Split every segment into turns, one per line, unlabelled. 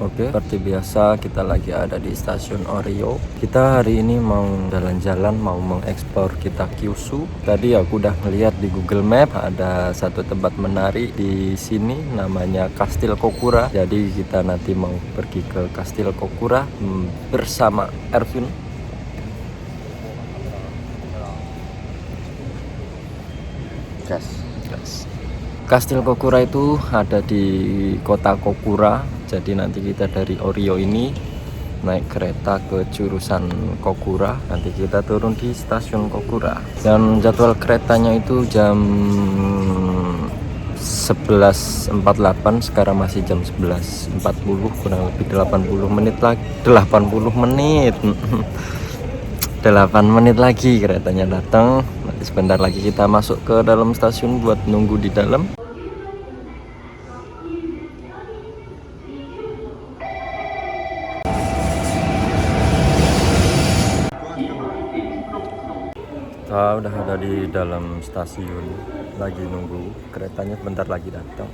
Oke, seperti biasa kita lagi ada di stasiun Orio. Kita hari ini mau jalan-jalan, mau mengeksplor kita Kyushu. Tadi aku udah ngeliat di Google Map ada satu tempat menarik di sini namanya Kastil Kokura. Jadi kita nanti mau pergi ke Kastil Kokura bersama Ervin. Gas. Kastil Kokura itu ada di kota Kokura. Jadi nanti kita dari Orio ini naik kereta ke jurusan Kokura. Nanti kita turun di stasiun Kokura. Dan jadwal keretanya itu jam 11.48. Sekarang masih jam 11.40, kurang lebih 80 menit lagi. 80 menit 8 menit lagi keretanya datang. Nanti sebentar lagi kita masuk ke dalam stasiun buat nunggu di dalam. Kita udah ada di dalam stasiun, lagi nunggu keretanya sebentar lagi datang.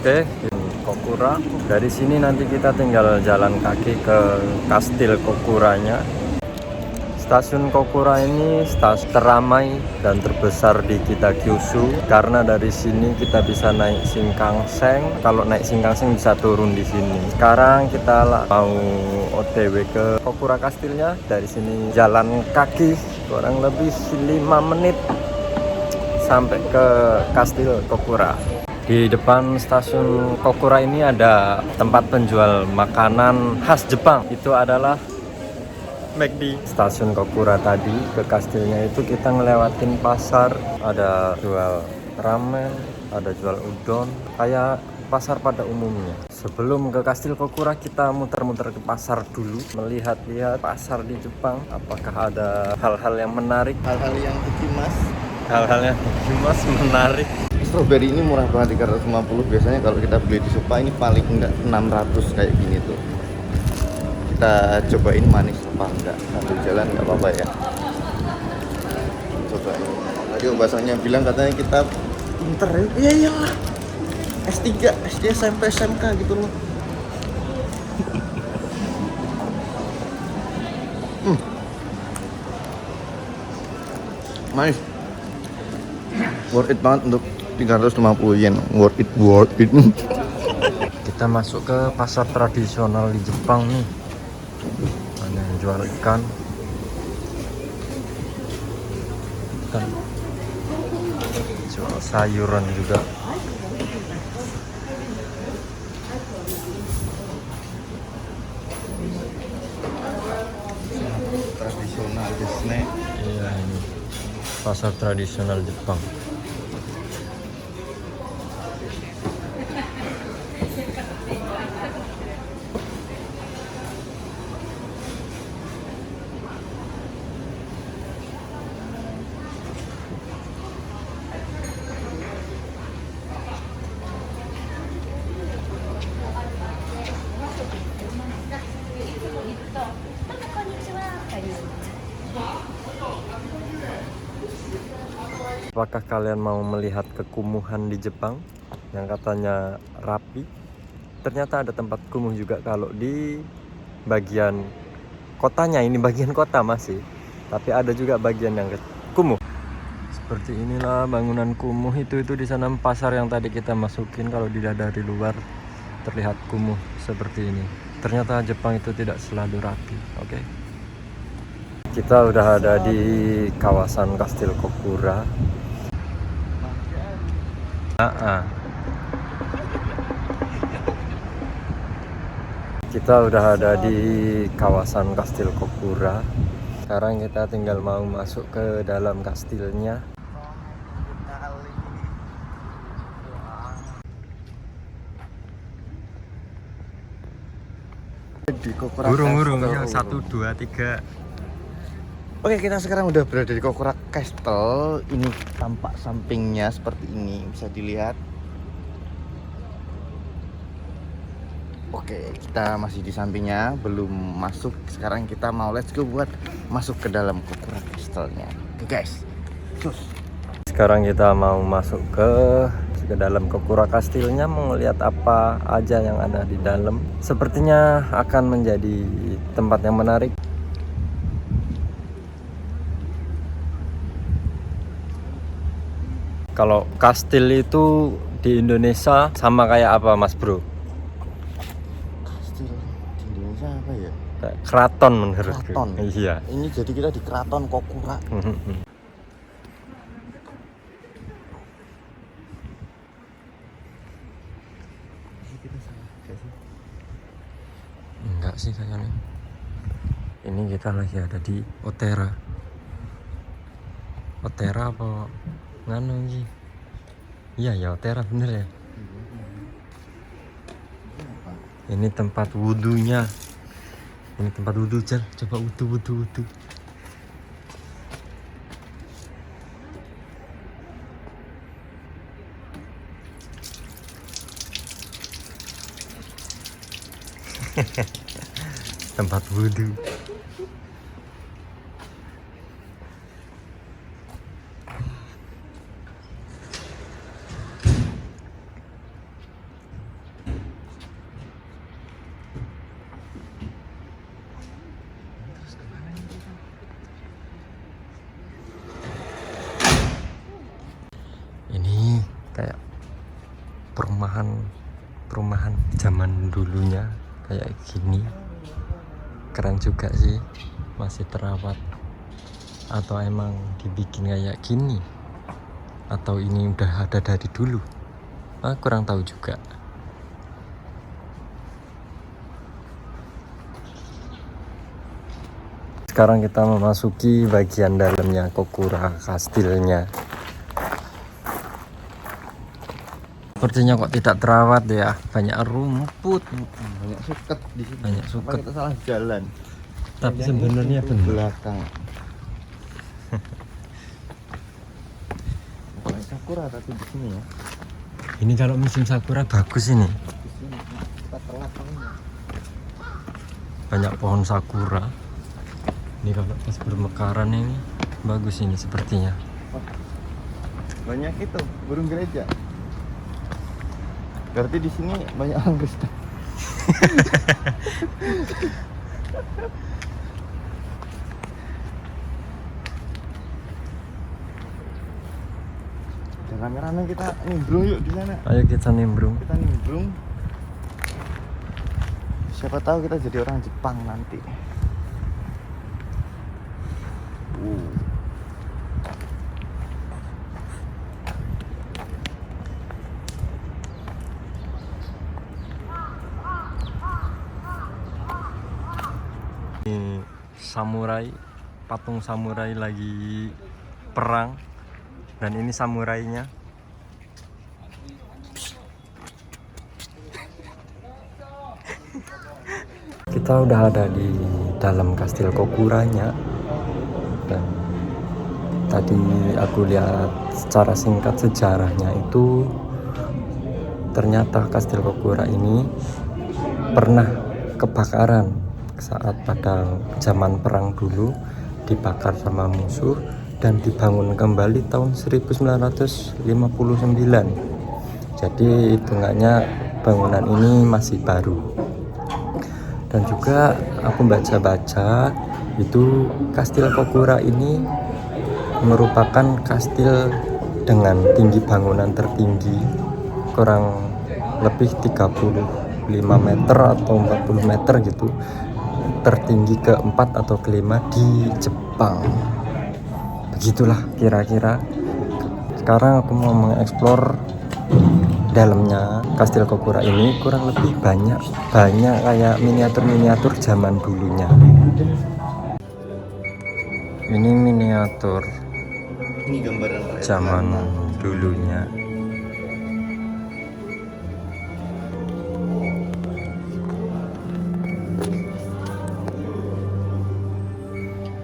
Oke, Kokura. Dari sini nanti kita tinggal jalan kaki ke Kastil Kokuranya. Stasiun Kokura ini stasiun teramai dan terbesar di kita Kyushu karena dari sini kita bisa naik Shinkansen. Kalau naik Shinkansen bisa turun di sini. Sekarang kita mau OTW ke Kokura Kastilnya. Dari sini jalan kaki kurang lebih 5 menit sampai ke Kastil Kokura. Di depan stasiun Kokura ini ada tempat penjual makanan khas Jepang. Itu adalah McD. Stasiun Kokura tadi ke kastilnya itu kita ngelewatin pasar. Ada jual ramen, ada jual udon, kayak pasar pada umumnya. Sebelum ke Kastil Kokura kita muter-muter ke pasar dulu, melihat-lihat pasar di Jepang. Apakah ada hal-hal yang menarik,
hal-hal yang dikimas,
menarik.
Strawberry ini murah banget, 350. Biasanya kalau kita beli di Supa ini paling enggak 600 kayak gini tuh. Kita cobain manis apa enggak, sambil jalan nggak apa-apa ya. Cobain. Tadi om basahnya bilang katanya kita pinter ya. Iya iyalah, S3, SD, SMP, SMK gitu loh. Manis, worth it banget untuk 350 yen, worth it.
Kita masuk ke pasar tradisional di Jepang nih. Ada yang jual ikan. Jual sayuran juga.
Tradisional Disney.
Iya, ini pasar tradisional Jepang. Apakah kalian mau melihat kekumuhan di Jepang yang katanya rapi? Ternyata ada tempat kumuh juga kalau di bagian kotanya. Ini bagian kota masih, tapi ada juga bagian yang kumuh. Seperti inilah bangunan kumuh itu di sana pasar yang tadi kita masukin. Kalau dilihat dari luar terlihat kumuh seperti ini. Ternyata Jepang itu tidak selalu rapi. Oke. Kita udah ada di kawasan Kastil Kokura. Kita udah ada di kawasan Kastil Kokura. Sekarang kita tinggal mau masuk ke dalam kastilnya.
Di Kokura
Burung-burung
Castle.
ya, 1, 2, 3.
Oke, kita sekarang udah berada di Kokura Castle. Ini tampak sampingnya seperti ini, bisa dilihat. Oke, kita masih di sampingnya, belum masuk. Sekarang kita mau let's go buat masuk ke dalam Kokura Castle-nya. Oke guys, sus.
Sekarang kita mau masuk ke dalam Kokura Kastilnya, mau lihat apa aja yang ada di dalam. Sepertinya akan menjadi tempat yang menarik. Kalau kastil itu di Indonesia sama kayak apa, Mas Bro?
Kastil di Indonesia apa ya?
Kayak keraton menurutku.
Keraton.
Iya.
Ini jadi kita di Keraton Kokura.
Enggak sih kayaknya. Ini kita lagi ada di Otera. Otera apa nganu sih? Iya ya, Otera bener ya. Ini tempat wudhunya. Ini tempat wudhu, Jal. Coba wudhu. Tempat wudhu. Ini kayak perumahan zaman dulunya kayak gini. Keren juga sih, masih terawat. Atau emang dibikin kayak gini, atau ini udah ada dari dulu, kurang tahu juga. Sekarang kita memasuki bagian dalamnya Kokura Kastilnya. Sepertinya kok tidak terawat ya, banyak rumput,
Banyak suket di sini.
banyak
Apa
suket.
kita salah jalan?
Tapi
Yang
sebenarnya
itu
benar.
belakang. Bukan sakura tapi di sini ya.
Ini kalau musim sakura bagus ini.
Di sini kita telat ini.
Banyak pohon sakura. Ini kalau pas bermekaran ini bagus ini sepertinya.
Banyak itu burung gereja. Berarti di sini banyak anggrek. Rame-rame kita nimbrung yuk di sana.
Ayo kita nimbrung.
Kita nimbrung. Siapa tahu kita jadi orang Jepang nanti.
Ini samurai, patung samurai lagi perang, dan ini samurainya. Kita udah ada di dalam Kastil Kokuranya, dan tadi aku lihat secara singkat sejarahnya itu ternyata Kastil Kokura ini pernah kebakaran saat pada zaman perang dulu, dibakar sama musuh dan dibangun kembali tahun 1959. Jadi hitungannya bangunan ini masih baru. Dan juga aku baca-baca itu Kastil Kokura ini merupakan kastil dengan tinggi bangunan tertinggi, kurang lebih 35 meter atau 40 meter gitu, tertinggi keempat atau kelima di Jepang. Begitulah kira-kira. Sekarang aku mau mengeksplor dalamnya Kastil Kokura ini kurang lebih banyak kayak miniatur zaman dulunya. Ini miniatur
Ini gambaran rakyat
zaman
jelanta.
dulunya.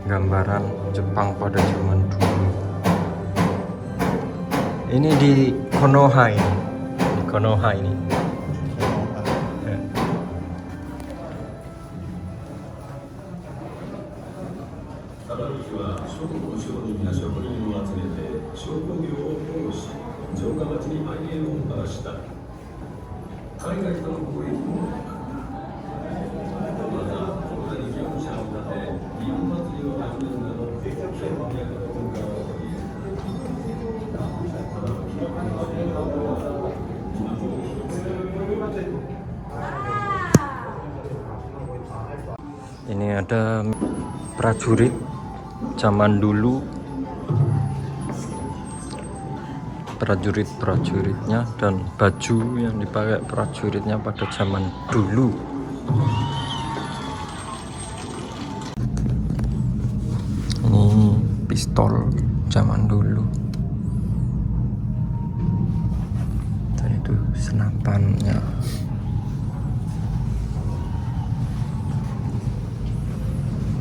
Gambaran Jepang pada zaman dulu. Ini di Konoha ini. Di Konoha ini. Ya. Ini ada prajurit zaman dulu, prajuritnya dan baju yang dipakai prajuritnya pada zaman dulu. Ini pistol zaman dulu. Dan itu senapannya.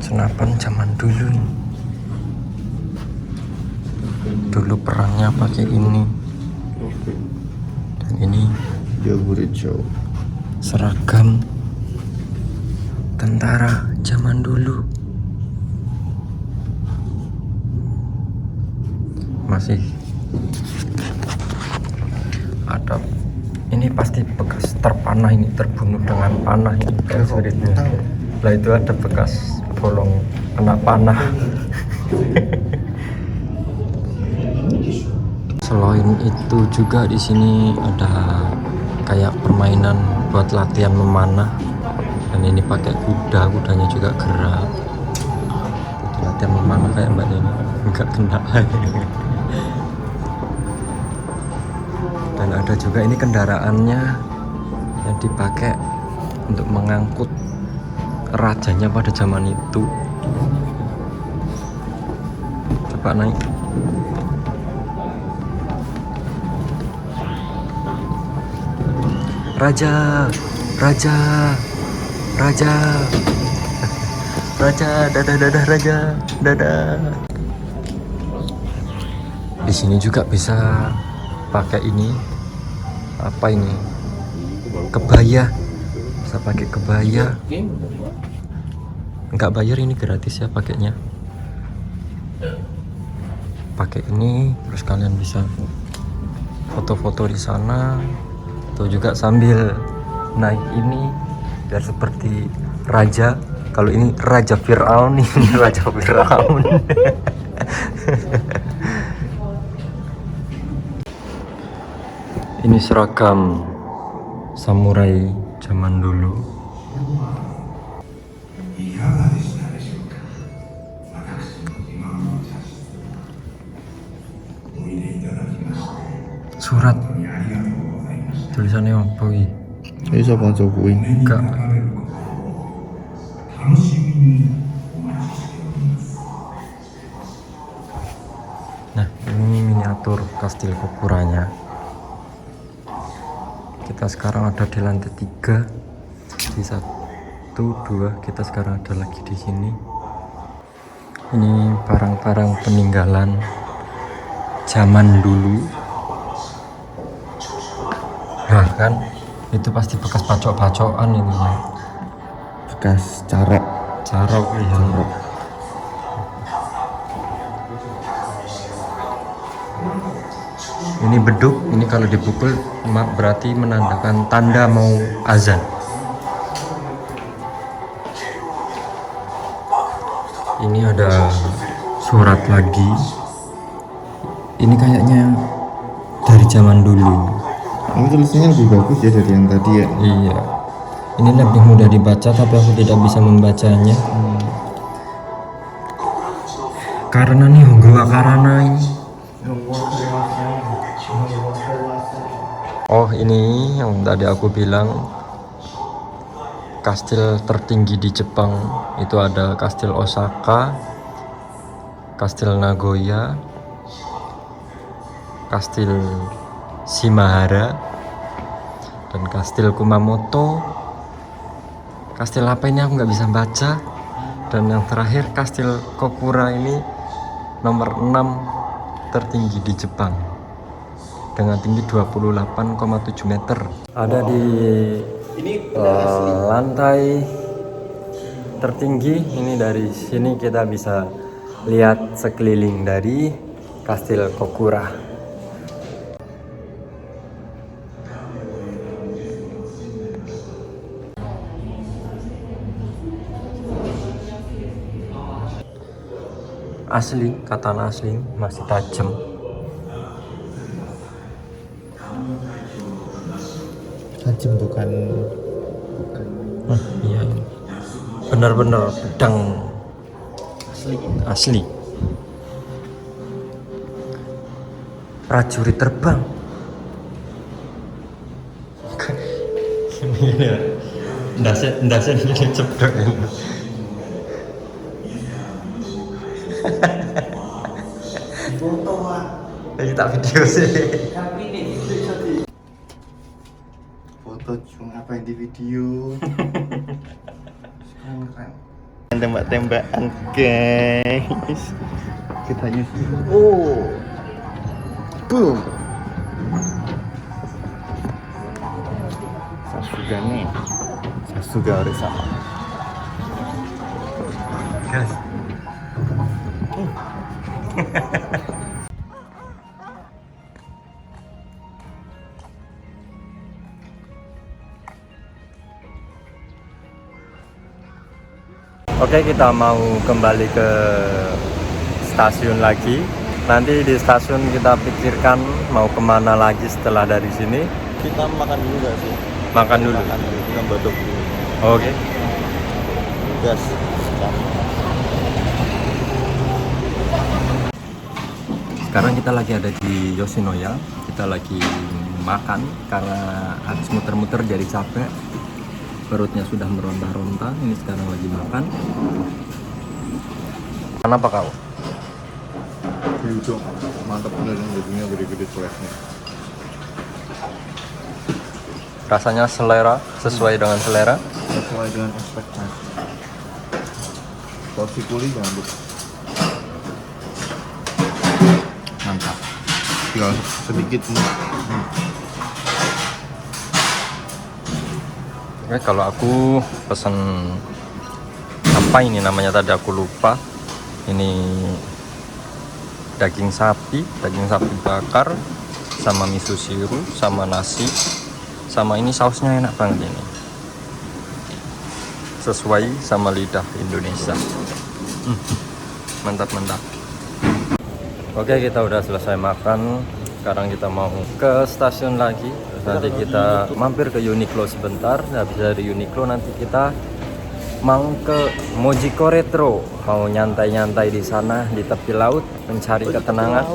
Senapan zaman dulu. Dulu perangnya pakai ini. Dan ini
Yogurecho.
seragam tentara zaman dulu. Masih ada, ini pasti bekas terpanah, ini terbunuh dengan panah ini prajuritnya. Lah itu ada bekas bolong kena panah. Selain itu juga di sini ada kayak permainan buat latihan memanah. Dan ini pakai kudanya juga gerak. Itu latihan memanah kayak mbak ini, enggak kena. Dan ada juga ini kendaraannya yang dipakai untuk mengangkut rajanya pada zaman itu. Coba naik. Raja, dadah raja, dadah. Di sini juga bisa pakai ini, apa ini? Kebaya. Bisa pakai kebaya. Enggak bayar, ini gratis ya pakainya. Pakai ini terus kalian bisa foto-foto di sana atau juga sambil naik ini biar seperti raja. Kalau ini Raja Firaun, ini Raja Firaun. Ini seragam samurai zaman dulu. Surat tulisannya apa iki?
Ini siapa Jokowi?
Enggak. Nah, ini miniatur Kastil Kokuranya. Kita sekarang ada di lantai 3. Di 1, 2, kita sekarang ada lagi di sini. Ini barang-barang peninggalan zaman dulu. Nah kan, itu pasti bekas pacok-pacokan ini ya.
Bekas carek.
Carok ya. Ini beduk, ini kalau dipukul berarti menandakan tanda mau azan. Ini ada surat lagi. Ini kayaknya dari zaman dulu.
Ini tulisannya lebih bagus ya dari yang tadi ya.
Iya. Ini lebih mudah dibaca tapi aku tidak bisa membacanya. Karena nih gua karena ini. Oh, ini yang tadi aku bilang kastil tertinggi di Jepang. Itu ada Kastil Osaka, Kastil Nagoya, Kastil Shimahara, dan Kastil Kumamoto. Kastil apa ini aku nggak bisa baca. Dan yang terakhir Kastil Kokura ini nomor 6 tertinggi di Jepang dengan tinggi 28,7 meter. Ada di lantai tertinggi ini. Dari sini kita bisa lihat sekeliling dari Kastil Kokura. Asli, katana asli, masih tajam.
Tajam bukan
Iya, benar-benar pedang asli. Prajurit terbang. Ini ya, ndasen ini ceplok. Ini tak video sih.
foto cuma apa yang di video. Tembak-tembakan guys. Kita use. Oh. Boom. Sasuga nih. Sasuga Orisama.
Guys. Oke, kita mau kembali ke stasiun lagi. Nanti di stasiun kita pikirkan mau kemana lagi setelah dari sini.
Kita makan dulu gak sih?
Makan dulu.
Makan dulu. Kita batuk dulu.
Oke.
Gas.
Sekarang kita lagi ada di Yoshinoya. Kita lagi makan karena habis muter-muter jadi capek. Perutnya sudah meronta-ronta. Ini sekarang lagi makan. Kenapa kau?
Hijau. Mantap bener yang dagingnya gede-gede celesnya.
Rasanya selera, sesuai dengan selera.
Sesuai dengan ekspektasi. Porsi kuli jangan lupa. Mantap. Tinggal sedikit.
Oke, kalau aku pesan apa ini namanya tadi aku lupa. Ini daging sapi bakar sama miso siru sama nasi. Sama ini sausnya enak banget ini. Sesuai sama lidah Indonesia. Mantap. Oke, kita udah selesai makan. Sekarang kita mau ke stasiun lagi. Nanti kita mampir ke Uniqlo sebentar. Habis dari Uniqlo nanti kita mau ke Mojiko Retro. Mau nyantai-nyantai di sana di tepi laut, mencari ketenangan.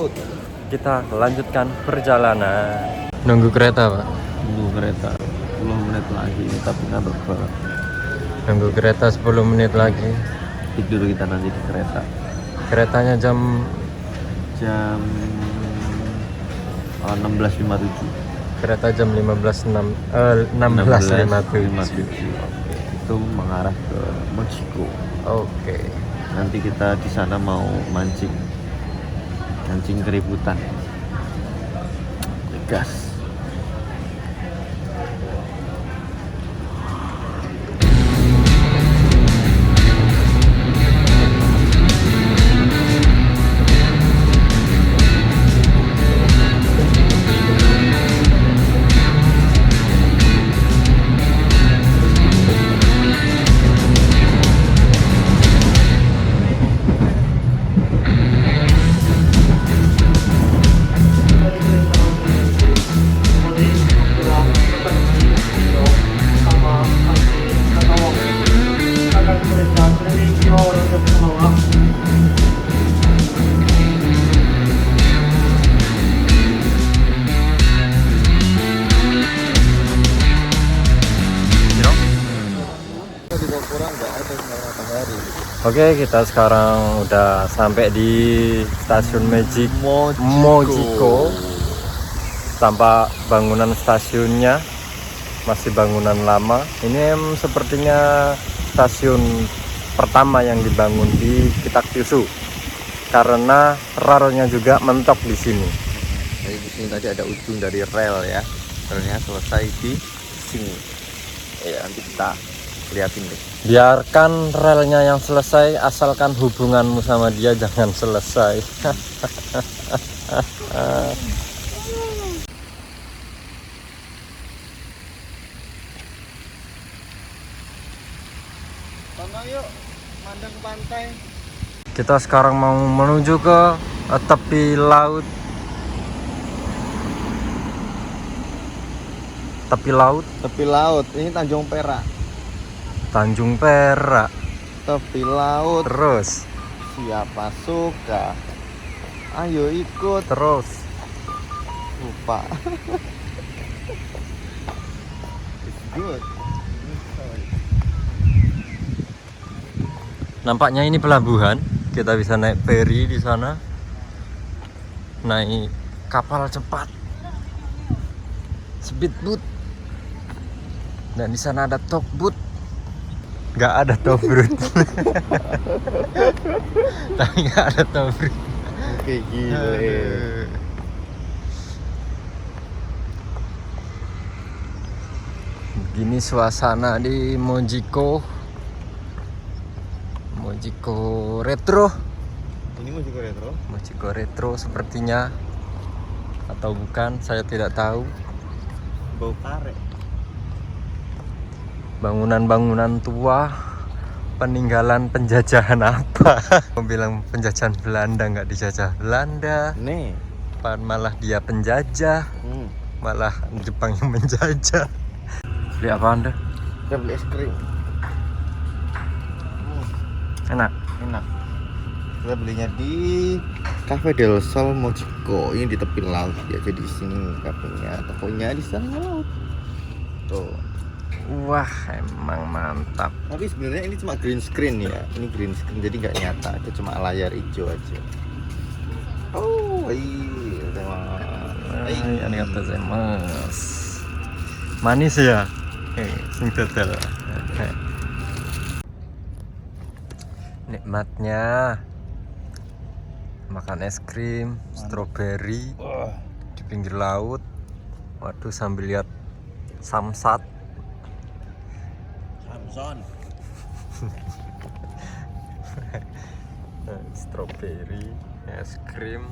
Kita lanjutkan perjalanan. Nunggu kereta, Pak.
Nunggu kereta 10 menit lagi tapi ngantuk banget.
Nunggu kereta 10 menit lagi.
Tidur kita nanti di kereta.
Keretanya jam
16.57.
kereta jam 16.57.
Itu mengarah ke Mojiko.
Oke.
Nanti kita di sana mau mancing keributan. Gas.
Oke, kita sekarang udah sampai di stasiun Mojiko. Tampak bangunan stasiunnya masih bangunan lama. Ini sepertinya stasiun pertama yang dibangun di Kitakyushu karena relnya juga mentok di sini.
Jadi di sini tadi ada ujung dari rel ya. Relnya selesai di sini. Ya, nanti kita liatin deh.
Biarkan relnya yang selesai, asalkan hubunganmu sama dia jangan selesai.
Tonton yuk, mandang pantai.
Kita sekarang mau menuju ke tepi laut.
Tepi laut, ini Tanjung Perak.
Tanjung Perak.
Tepi laut.
Terus
Siapa suka? Ayo ikut.
terus
Lupa. It's good.
nampaknya ini pelabuhan. Kita bisa naik feri di sana, naik kapal cepat, speedboat, dan di sana ada tugboat. Nggak ada towboat. Tapi nggak ada towboat.
Oke, gile.
Aduh. Begini suasana di Mojiko Retro.
Ini mau juga retro.
Mojiko Retro sepertinya, atau bukan, saya tidak tahu.
Bau karet.
Bangunan-bangunan tua, peninggalan penjajahan apa? Mau bilang penjajahan Belanda, nggak dijajah Belanda,
Nih.
malah dia penjajah, malah Jepang yang menjajah. Beli apa Anda?
Kita beli es krim.
Enak.
Enak. Kita belinya di Cafe del Sol Mojiko. Ini di tepi laut ya. Jadi di sini kafenya, tokonya di sana laut. Tuh.
Wah, emang mantap.
Tapi sebenarnya ini cuma green screen ya. Ini green screen jadi nggak nyata. Itu cuma layar hijau aja. Oh, iya.
Arigatou gozaimasu. Manis ya? Sing dodol. Nikmatnya makan es krim stroberi di pinggir laut. Waduh, sambil lihat samsat.
Samson.
Stroberi, es krim,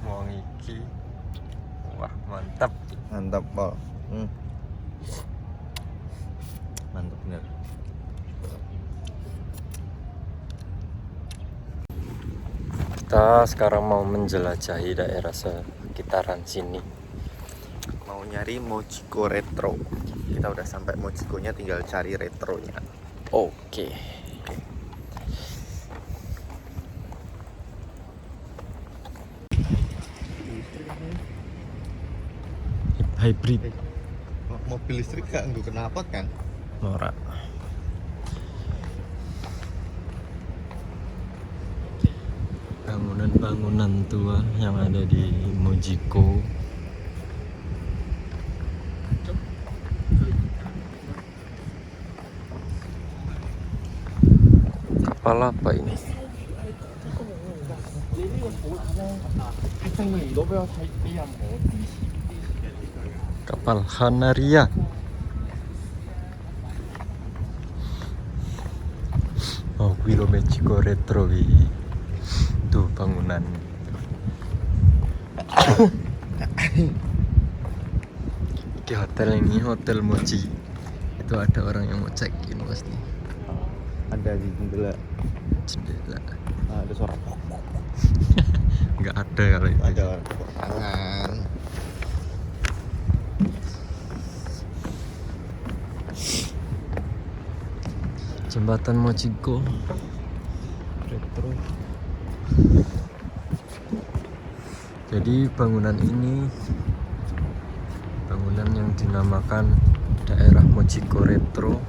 wong iki. Wah, mantap.
Mantap, Pak. Mantap bener.
Kita sekarang mau menjelajahi daerah sekitaran sini.
Mau nyari Mojiko Retro. Kita udah sampai Mojikonya, tinggal cari retronya.
Oke. Hybrid.
Mobil listrik gak nggak kenapa kan?
Norak. Bangunan-bangunan tua yang ada di Mojiko. Kapal apa ini? Kapal Hanaria. Oh, Wilo Mojiko Retro wi. Tuh bangunan. Di hotel ini, Hotel Moji. Itu ada orang yang mau check in pasti.
Ada di jendela.
Jendela.
Nah, ada suara pok.
Nggak ada kalau itu.
Ada tepuk tangan.
Jembatan Mojiko Retro. Jadi bangunan ini bangunan yang dinamakan daerah Mojiko Retro.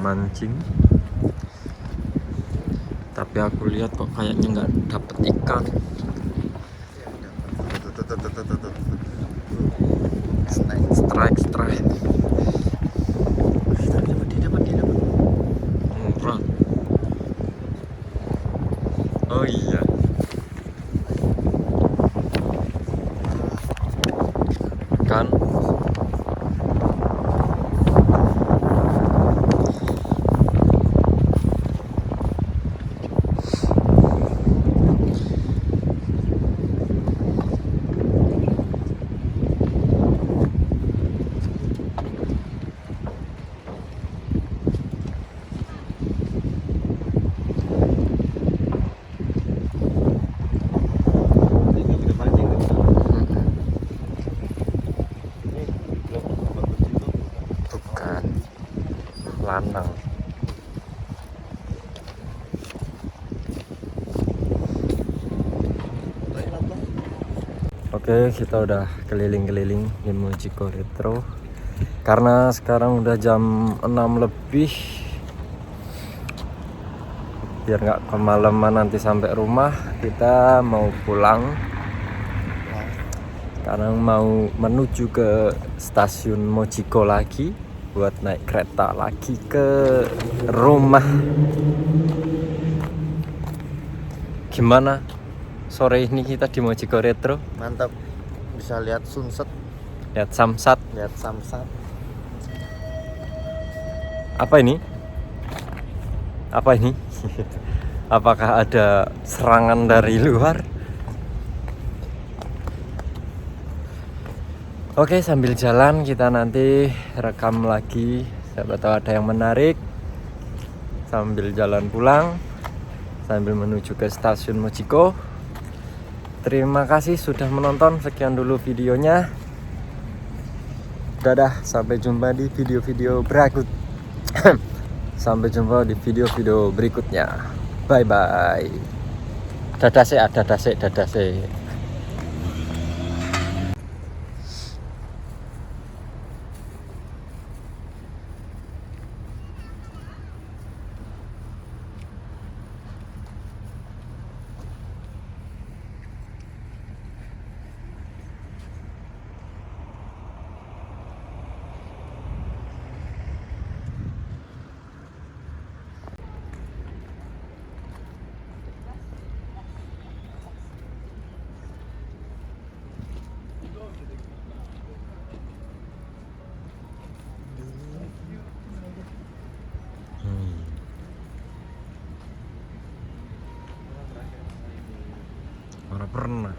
mancing. Tapi aku lihat kok kayaknya nggak dapet ikan. Strike. Dapat. Murah. Oh iya. Kan. Lanang. Oke, kita udah keliling-keliling di Mojiko Retro. Karena sekarang udah jam 6 lebih. Biar nggak kemalaman nanti sampai rumah, kita mau pulang. Karena mau menuju ke stasiun Mojiko lagi buat naik kereta lagi ke rumah. Gimana sore ini kita di Mojiko Retro?
Mantap, bisa lihat sunset,
Lihat samsat.
lihat samsat.
Apa ini? Apakah ada serangan dari luar? Oke, sambil jalan kita nanti rekam lagi, siapa tahu ada yang menarik. Sambil jalan pulang, sambil menuju ke stasiun Mojiko. Terima kasih sudah menonton, sekian dulu videonya. Dadah, sampai jumpa di video-video berikut. Sampai jumpa di video-video berikutnya. Bye bye. Dadah sih. Orang pernah.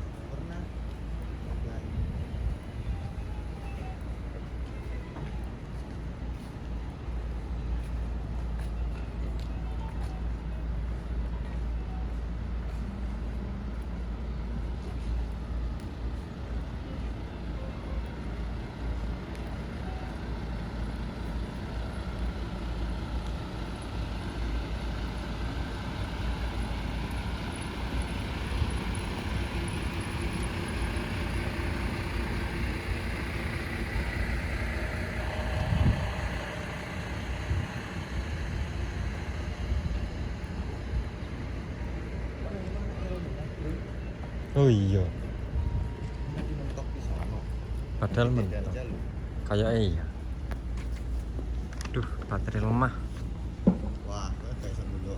Oh iya. Padahal mentok. Kayak iya. Duh, baterai lemah.
Wah, kayak dulu.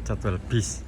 Jadwal bis.